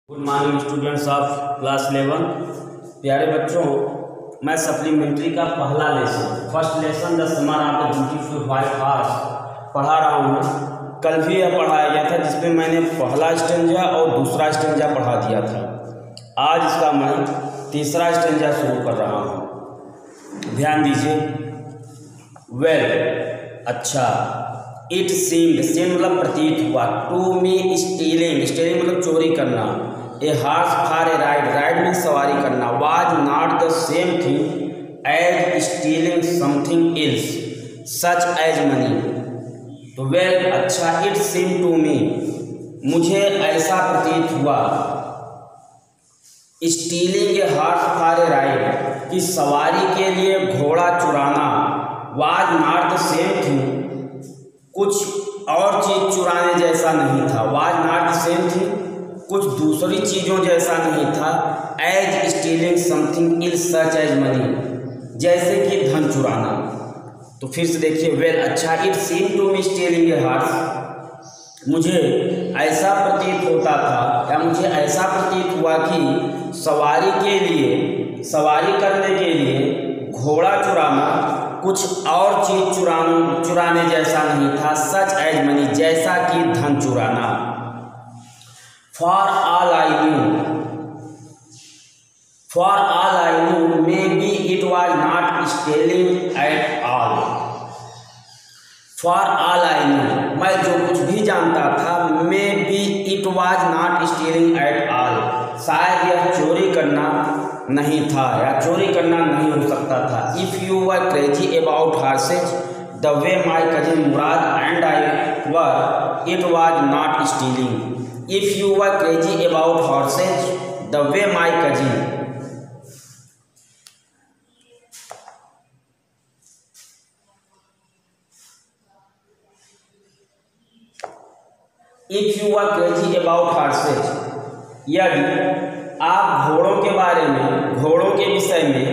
Good morning students of class 11। प्यारे बच्चों, मैं सप्लीमेंट्री का पहला lesson first lesson the summer of the beautiful white horse पढ़ा रहा हूँ। कल भी यह पढ़ाया गया था जिसमें मैंने पहला स्टेंजा और दूसरा स्टेंजा पढ़ा दिया था। आज इसका मैं तीसरा स्टेंजा शुरू कर रहा हूँ। ध्यान दीजिए। वेल, अच्छा। इट सीम्ड, सीम्ड मतलब प्रतीत हुआ। टू मी स्टीलिंग, स्टीलिंग मतलब चोरी करना। A horse for a ride, ride में सवारी करना। Was not the same thing as stealing something else such as money. तो वेल, अच्छा। इट सीम टू मी, मुझे ऐसा प्रतीत हुआ। Stealing a horse for a ride, कि सवारी के लिए घोड़ा चुराना। Was not the same thing, कुछ और चीज चुराने जैसा नहीं था। Was not the same thing, कुछ दूसरी चीज़ों जैसा नहीं था। As stealing something else such as money, जैसे कि धन चुराना। तो फिर से देखिए। वेल, अच्छा। It seem to me stealing a horse, मुझे ऐसा प्रतीत होता था या मुझे ऐसा प्रतीत हुआ कि सवारी के लिए, सवारी करने के लिए घोड़ा चुराना कुछ और चीज चुराने जैसा नहीं था। सच एज मनी, जैसा कि धन चुराना। For all I knew may be it was not stealing at all. For all I knew, मैं जो कुछ भी जानता था। May be it was not stealing at all, शायद यह चोरी करना नहीं था या चोरी करना नहीं हो सकता था। If you were crazy about horse's the way my cousin Mourad and I were, it was not stealing. If you were crazy about horses the way my cousin, if you were crazy about horses, यदि आप घोड़ों के बारे में, घोड़ों के विषय में,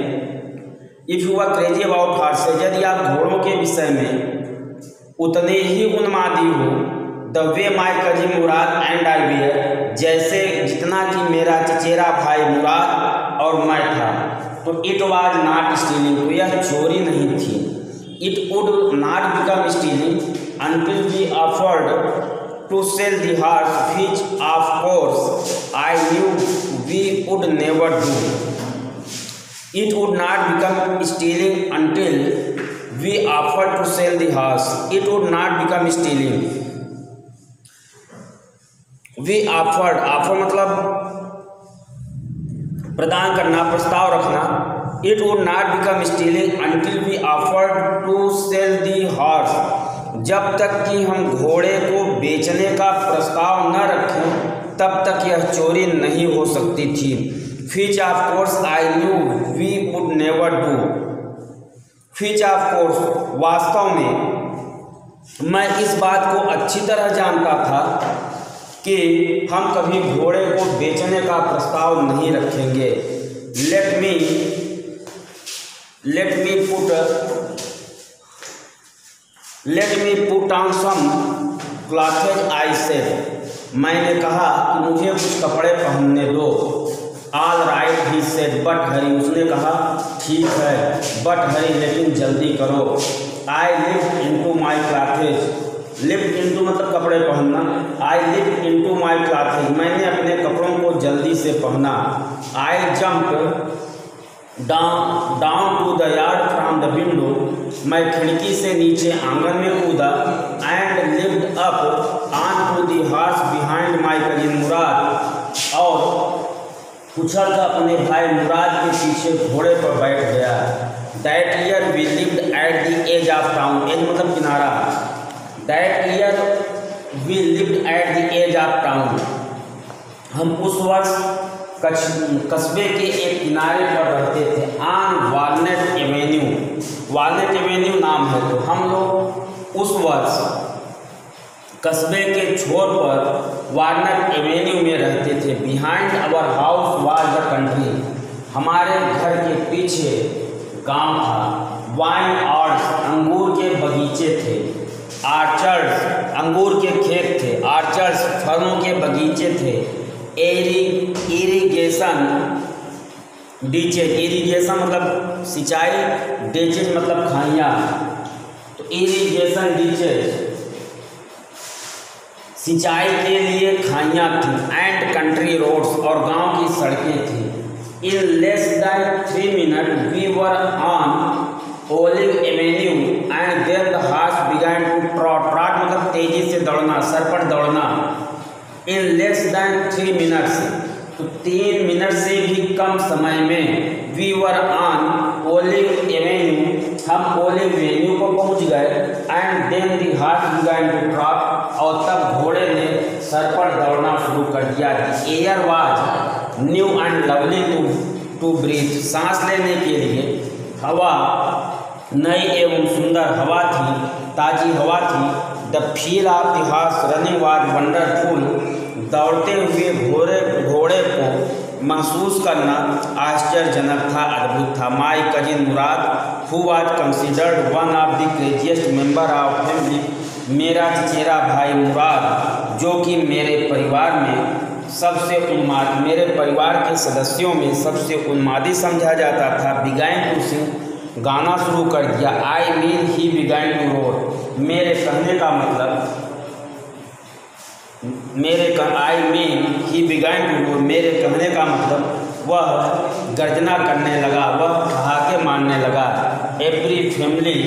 if you were crazy about horses, यदि आप घोड़ों के विषय में उतने ही उन्मादी हो। The way my cousin Mourad and I were, जैसे जितना कि मेरा चचेरा भाई मुराद और मैं था। तो इट वाज नॉट स्टीलिंग, तो यह चोरी नहीं थी। It would not become stealing until we offered to sell the horse which of course I knew we would never do. It would not become stealing until we offered to sell the horse, it would not become stealing. We offered, offer मतलब प्रदान करना, प्रस्ताव रखना। It would not become stealing until we offered to sell the horse, जब तक कि हम घोड़े को बेचने का प्रस्ताव न रखें तब तक यह चोरी नहीं हो सकती थी। Which of course I knew we would never do. Which of course, वास्तव में मैं इस बात को अच्छी तरह जानता था कि हम कभी घोड़े को बेचने का प्रस्ताव नहीं रखेंगे। Let me put on some clothes I said, मैंने कहा कि मुझे कुछ कपड़े पहनने दो। All right he said but hurry, उसने कहा ठीक है बट हरी, लेकिन जल्दी करो। I lift into my clothes, lift into मतलब कपड़े पहनना। I lift into my clothes, मैंने अपने कपड़ों को जल्दी से पहना। I jump down to the yard from the window, मैं खिड़की से नीचे आंगन में कूदा। And lift up on to the horse behind my cousin Murad, और उछल कर अपने भाई मुराद के पीछे घोड़े पर बैठ गया। That year we lived at the edge of town, edge मतलब किनारा। That year we lived at the edge of town, हम उस वर्ष कस्बे के एक किनारे पर रहते थे। On walnut Avenue, walnut Avenue नाम है। तो हम लोग उस वर्ष कस्बे के छोर पर वॉलनट एवेन्यू में रहते थे। Behind our house was the country, हमारे घर के पीछे गांव था। वाइन ऑर्च, अंगूर के बगीचे थे। आर्चर्स, अंगूर के खेत थे। आर्चर्स, फलों के बगीचे थे। इरिगेशन डीचेज, इरिगेशन मतलब सिंचाई, डीचेज मतलब खाइयाँ। तो इरिगेशन डीचेज सिंचाई के लिए खाइयाँ थी। एंड कंट्री रोड्स और गांव की सड़कें थी। In less than 3 minutes we were on Olive Avenue and there the horse began to trot. Trot मतलब तेजी से दौड़ना, सर पर दौड़ना। इन लेस दैन 3 minutes, तो 3 मिनट से भी कम समय में we were on Olive Avenue, हम ओलिव एवेन्यू को पहुंच गए। And then the horse began to trot, और तब घोड़े ने सर पर दौड़ना शुरू कर दिया। The air was new and lovely to breathe, सांस लेने के लिए हवा नई एवं सुंदर हवा थी, ताजी हवा थी। The feel of the horse running was wonderful, दौड़ते हुए घोड़े को महसूस करना आश्चर्यजनक था, अद्भुत था। My cousin Murad who was considered one of the craziest member of family, मेरा चचेरा भाई मुराद जो कि मेरे परिवार के सदस्यों में सबसे उन्मादी समझा जाता था, बिगैन टू सिंग, गाना शुरू कर दिया। I mean he began to roar, मेरे कहने का मतलब वह गर्जना करने लगा, वह ठहाके मारने लगा। Every family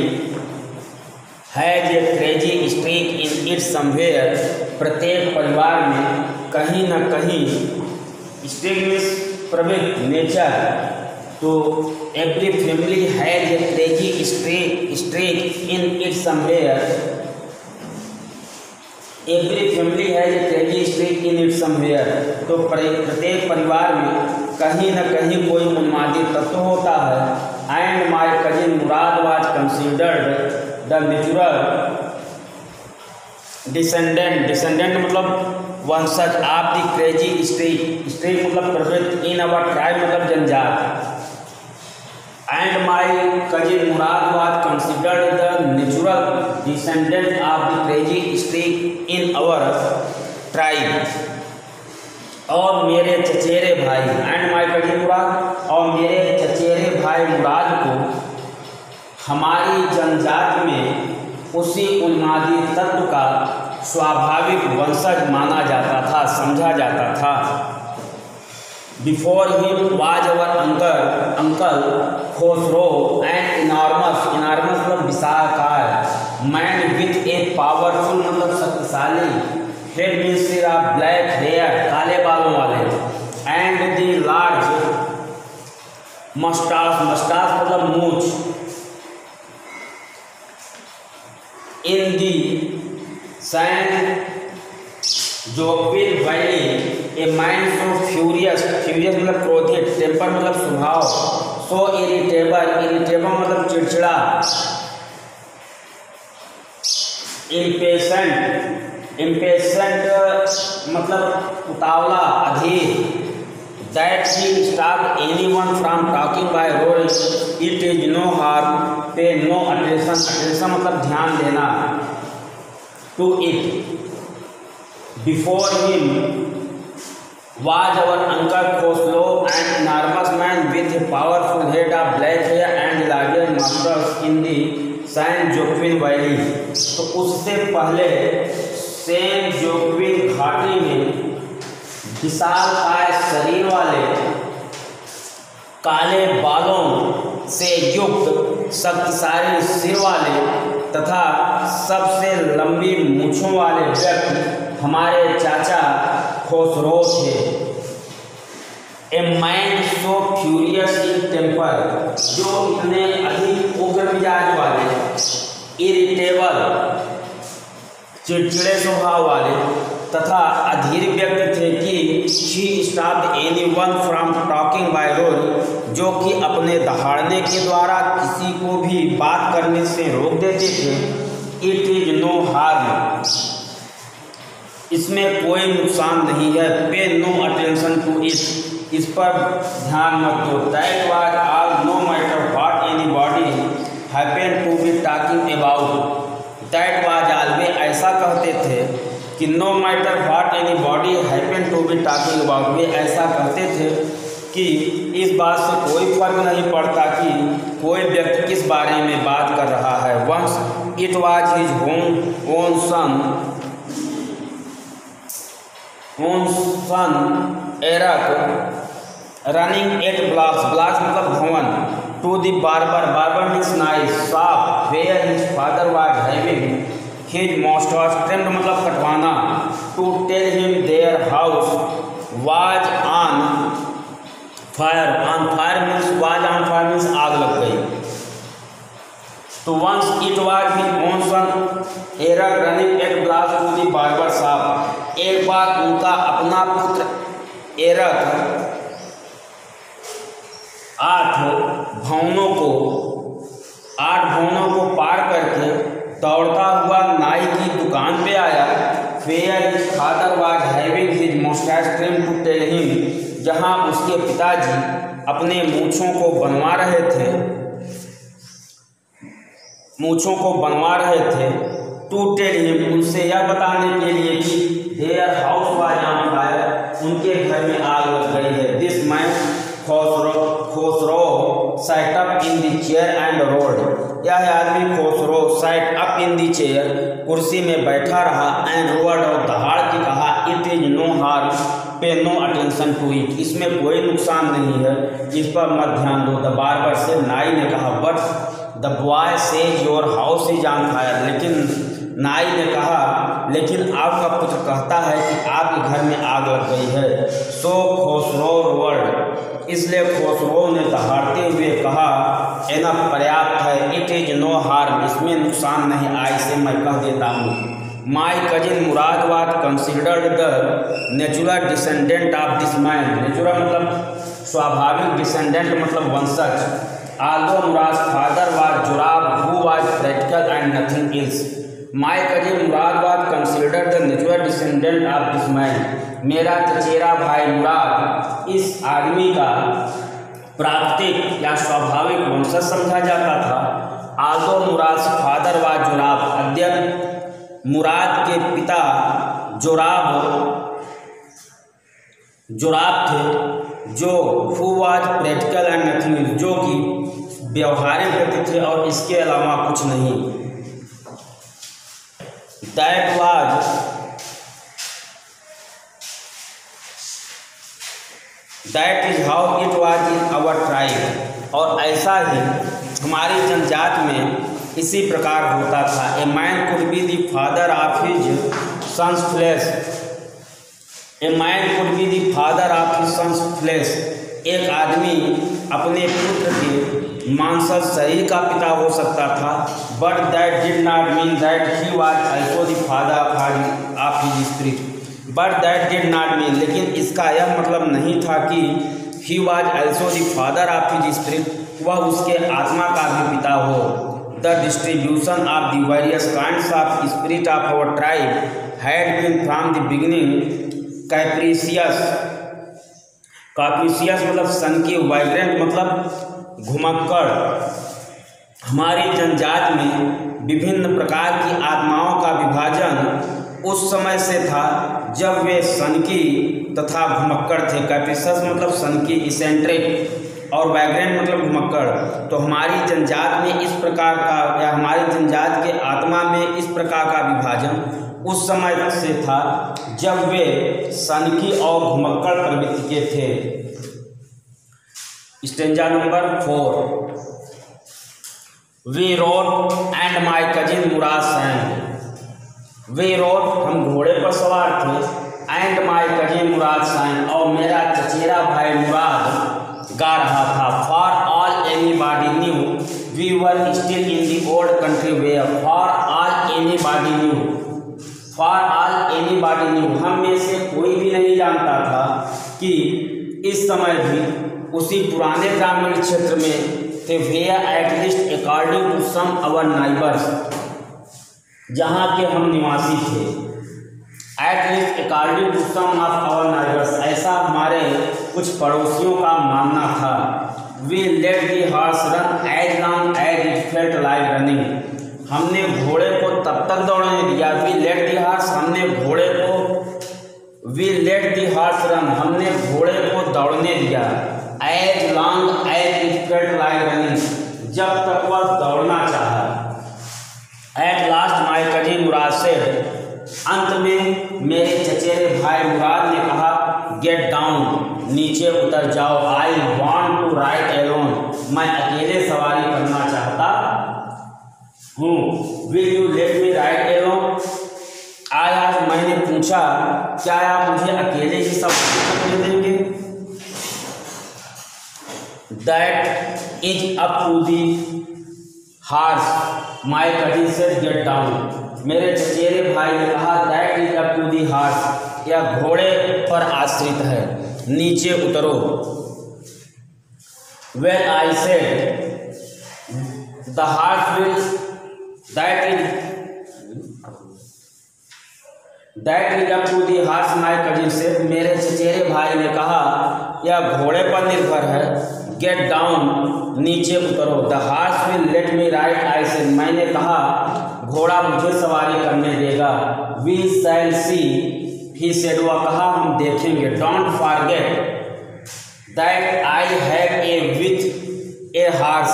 has a crazy streak in its somewhere, प्रत्येक परिवार में कहीं न कहीं, स्ट्रीक मीन्स प्रवृत्ति, नेचर। तो every family has a crazy streak in its somewhere, every family has a crazy streak in its somewhere. तो प्रत्येक परिवार में कहीं न कहीं कोई उन्मादी तत्व होता है। And my cousin Murad was considered the natural descendant मतलब वंशज ऑफ द क्रेजी स्ट्रीक मतलब प्रवृत्ति, इन अवर ट्राइब मतलब जनजात। And my cousin Murad was considered the natural descendant of the crazy streak in our tribe, और मेरे चचेरे भाई, एंड माई कजिन मुराद, और मेरे चचेरे भाई मुराद को हमारी जनजाति में उसी उन्मादी तत्व का स्वाभाविक वंशज माना जाता था, समझा जाता था। Before him was our uncle Khosrove, and enormous मतलब विशालकाय, मैन विथ ए पावरफुल मतलब शक्तिशाली, हेड मीन्स सिर ऑफ ब्लैक हेयर, काले बालों वाले, एंड द लार्ज मस्टास मतलब मूछ। In the San Joaquin valley a mind so furious मतलब क्रोधित, टेम्पर मतलब स्वभाव, सो इरिटेबल मतलब चिड़चिड़ा, इम्पेशेंट मतलब उतावला, अधीर। That he stop anyone from talking by roll, it is no harm, pay no attention मतलब ध्यान देना, to it. Before him was our uncle Khosrow, an enormous man with a powerful head of black hair and larger muscles in the Saint Joaquin Valley। तो उससे पहले Saint Joaquin घाटी में विशालकाय शरीर वाले, काले बालों से युक्त, शक्तिशाली सिर वाले तथा सबसे लंबी मूंछों वाले व्यक्ति हमारे चाचा खोसरो थे। A mind so furious in temper, जो इतने अधिक उग्र मिजाज वाले, इरिटेबल चिड़चिड़े स्वभाव वाले तथा अधीर व्यक्ति थे कि she stopped anyone from talking by roll, जो कि अपने दहाड़ने के द्वारा किसी को भी बात करने से रोक देते थे। इट इज नो हार्म, इसमें कोई नुकसान नहीं है। पे नो अटेंशन टू इट, इस पर ध्यान मत दो। That was all, no matter what anybody happen to be talking about. That was all, वे ऐसा कहते थे कि no matter what anybody happen to be talking about, वे ऐसा कहते थे कि इस बात से कोई फर्क नहीं पड़ता कि कोई व्यक्ति किस बारे में बात कर रहा है। Once it was his own son Arak running eight blocks मतलब भवन टू दी बार्बर मीन्स नाई shop where his father was having his moustache trimmed मतलब कटवाना to tell him their house was on fire means आग लग गई। तो once it was his own son Arak running eight blocks to the barber shop, एक बार उनका अपना पुत्र एरक 8 भवनों को पार करके दौड़ता हुआ नाई की दुकान पे आया। Fair his father was having his moustache trimmed to tell him, जहाँ उसके पिताजी अपने मूछों को बनवा रहे थे टू टेल हिम, उनसे यह बताने के लिए कि their house was on fire, उनके घर में आग लग गई है। This man Khosrove sat up in the chair and roared, यह आदमी खोसरो sat up in the chair कुर्सी में बैठा रहा and roared और दहाड़ के कहा it is no harm, pay no attention to it, इसमें कोई नुकसान नहीं है, इस पर मत ध्यान दो। द बार्बर से नाई ने कहा but the boy says your house is on fire, लेकिन नाई ने कहा लेकिन आपका पुत्र कहता है कि आपके घर में आग लग गई है। सो खोसरो रोअर्ड, इसलिए खोसरो ने दहाड़ते हुए कहा एनफ, पर्याप्त है, इट इज नो हार्म, इसमें नुकसान नहीं, आई से मैं कह देता हूँ। My cousin Murad was considered the natural descendant of this man, natural मतलब स्वाभाविक, डिसेंडेंट मतलब वंशज। Although Murad father was Zorab who was practical and nothing else, my cousin Murad was considered the natural descendant of this man, मेरा चचेरा भाई मुराद इस आदमी का प्राकृतिक या स्वाभाविक वंशज समझा जाता था। आल्दो मुराद फादर वाज जुराब, अद्यप मुराद के पिता जोराब थे, जो who was practical and nothing, जो कि व्यवहारिक व्यक्ति थे और इसके अलावा कुछ नहीं। That is how it was in our tribe, और ऐसा ही हमारी जनजात में इसी प्रकार होता था। A man could be the father of his son's flesh, a man could be the father of his son's flesh, एक आदमी अपने पुत्र के मांसल शरीर का पिता हो सकता था। But that did not mean that he was also the father of his spirit, but that did not mean, लेकिन इसका यह मतलब नहीं था कि he was also the father of his spirit, वह उसके आत्मा का भी पिता हो। The distribution of the various kinds of spirit of our tribe had been from the beginning capricious, capricious मतलब सनकी, वाइब्रेंट मतलब घुमक्कड़। हमारी जनजात में विभिन्न प्रकार की आत्माओं का विभाजन उस समय से था जब वे सनकी तथा घुमक्कड़ थे। कैप्रिसियस मतलब सनकी, इसेंट्रिक, और वाइब्रेंट मतलब घुमक्कड़। तो हमारी जनजात में इस प्रकार का, या हमारी जनजात के आत्मा में इस प्रकार का विभाजन उस समय से था जब वे सनकी और घुमक्कड़ प्रवृत्ति के थे। Stanza number 4, we rode and my cousin Mourad sang, we rode हम घोड़े पर सवार थे, एंड माई कजिन मुराद सैंग, और मेरा चचेरा भाई मुराद गा रहा था। For all anybody knew we were still in the old country where, for all anybody knew, for all anybody knew, हम में से कोई भी नहीं जानता था कि इस समय भी उसी पुराने ग्रामीण क्षेत्र में थे। Where at least according to some our neighbours, जहाँ के हम निवासी थे। At least according to some of our neighbours, ऐसा हमारे कुछ पड़ोसियों का मानना था। We let the horse run as long as it felt like running, हमने घोड़े को तब तक दौड़ने दिया। वी लेट दी हॉर्स, हमने हमने घोड़े को, we let the horse run, हमने घोड़े को दौड़ने दिया, as long as it felt like running, जब तक वह दौड़ना चाहा। At last my cousin Murad said, अंत में मेरे चचेरे भाई मुराद ने कहा, गेट डाउन, नीचे उतर जाओ, I want to ride alone, मैं अकेले सवारी करना चाहता हूँ। Will you let me ride alone, आज मैंने पूछा, क्या आप मुझे अकेले ही सब करने देंगे। That is up to the horse, my cousin said get down, मेरे चचेरे भाई ने कहा, that is up to the horse, यह घोड़े पर आश्रित है, नीचे उतरो। Well I said the horse will, that is up to the horse, my cousin said, मेरे चचेरे भाई ने कहा, यह घोड़े पर निर्भर है, गेट डाउन, नीचे उतरो। The horse will let me ride, I said, मैंने कहा, घोड़ा मुझे सवारी करने देगा। We shall see, he said, वह कहा, हम देखेंगे। Don't forget that I have a with a horse,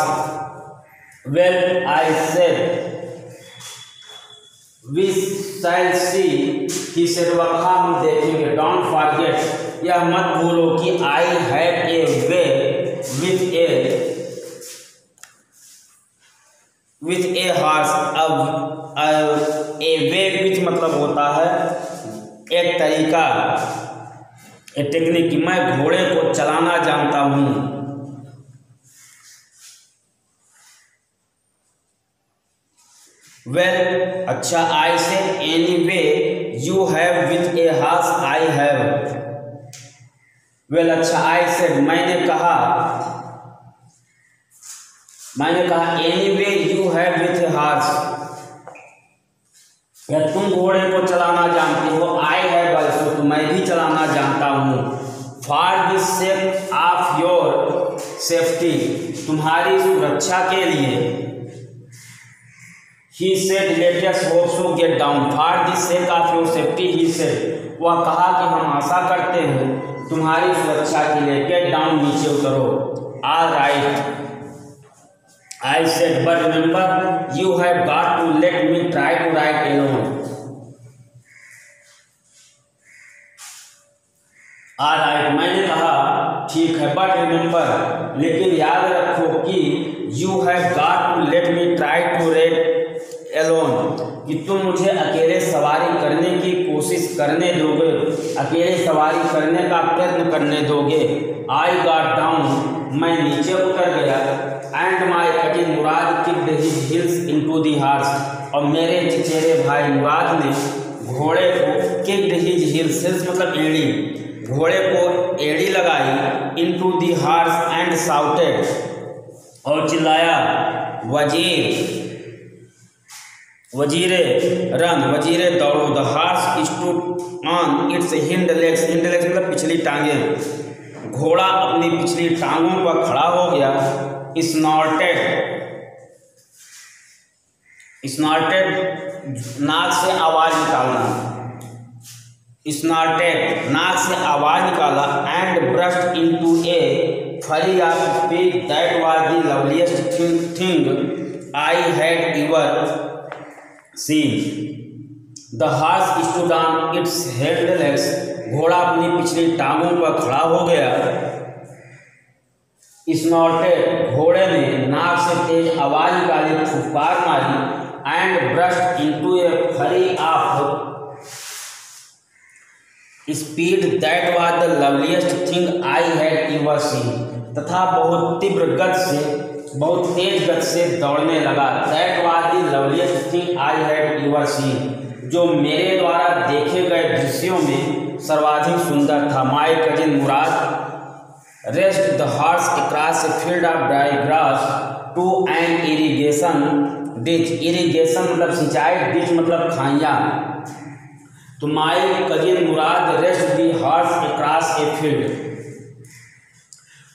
well I said we shall see, he said, वह कहा, हम देखेंगे। डोंट फॉरगेट, यह मत भूलो कि आई have A way with a horse, अब ए वे विथ मतलब होता है एक तरीका, एक टेक्निक, कि मैं घोड़े को चलाना जानता हूँ। वेल, अच्छा, आई से any way you have with a horse, I have. Well, अच्छा, आई से मैंने कहा, any way you have with a horse, या तुम घोड़े को चलाना जानते हो। आई हैव आल्सो, तो मैं भी चलाना जानता हूँ। For the sake of your safety, तुम्हारी सुरक्षा के लिए। He said, let us hope so, get down. For the sake of your safety, he said, वह कहा कि हम आशा करते हैं तुम्हारी सुरक्षा के लिए, get down, नीचे उतरो। All right, I said, but remember, you have got to let me try to ride alone. All right, मैंने कहा ठीक है, but remember, लेकिन याद रखो कि you have got to let me try to ride alone, कि तुम मुझे अकेले सवारी करने की कोशिश करने दोगे, अकेले सवारी करने का प्रयत्न करने दोगे। आई गॉट डाउन, मैं नीचे उतर गया। And my cousin Murad kicked his heels into the horse, और मेरे चचेरे भाई मुराद ने घोड़े को किक्ड हिज हील्स, हिल्स मतलब एड़ी, घोड़े को एड़ी लगाई, into the horse and shouted, और चिल्लाया, वजीरे रन, वजीरे दौड़ो। The horse stood on it's hind legs, hind legs मतलब पिछली टांगें, घोड़ा अपनी पिछली टांगों पर खड़ा हो गया। स्नॉर्टेड, नाक से आवाज निकालना, स्नॉर्टेड नाक से आवाज निकाला। एंड ब्रश्ड इनटू ए फरी of speech, that was the loveliest thing I had ever seen. The horse stood on its hind legs, घोड़ा अपनी पिछली टांगों पर खड़ा हो गया। स्नॉर्टेड, घोड़े ने नाक से तेज आवाज निकाली, फुफकार मारी। एंड ब्रश्ड इनटू ए फरी of speed, that was the loveliest thing I had ever seen, तथा बहुत तीव्र गति से, बहुत तेज गति से दौड़ने लगा। That was the loveliest thing I had ever seen, जो मेरे द्वारा देखे गए दृश्यों में सर्वाधिक सुंदर था। My cousin Murad rest the horse across a field of dry grass to an irrigation ditch, irrigation मतलब सिंचाई, डिच मतलब खाइयाँ। तो my cousin Murad rest the horse across a field,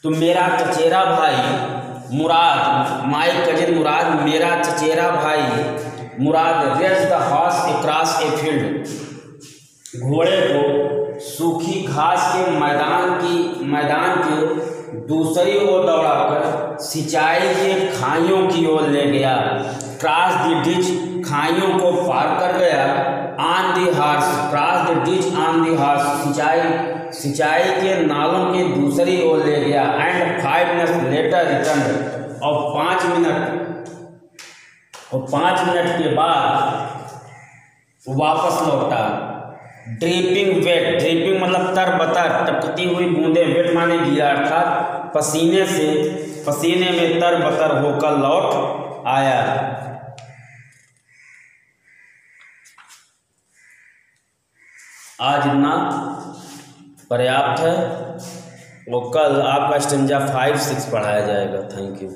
तो मेरा चचेरा भाई मुराद, माई कजिन मुराद मेरा चचेरा भाई Murad, rest the horse across a field, घोड़े को सूखी घास के मैदान के दूसरी ओर दौड़ाकर सिंचाई के खाइयों की ओर ले गया। क्रॉस द डिच, खाइयों को पार कर गया। On the horse, cross the ditch on the horse, सिंचाई के नालों के दूसरी ओर ले गया। एंड 5 मिनट लेटर रिटर्न, और 5 मिनट के बाद वापस लौटा। ड्रिपिंग वेट, ड्रिपिंग मतलब तरबतर, टपकती हुई बूंदें, वेट माने गीला, अर्थात पसीने में तरबतर होकर लौट आया। आज इतना पर्याप्त है, वो कल आपका स्टेंजा 5, 6 पढ़ाया जाएगा। Thank you.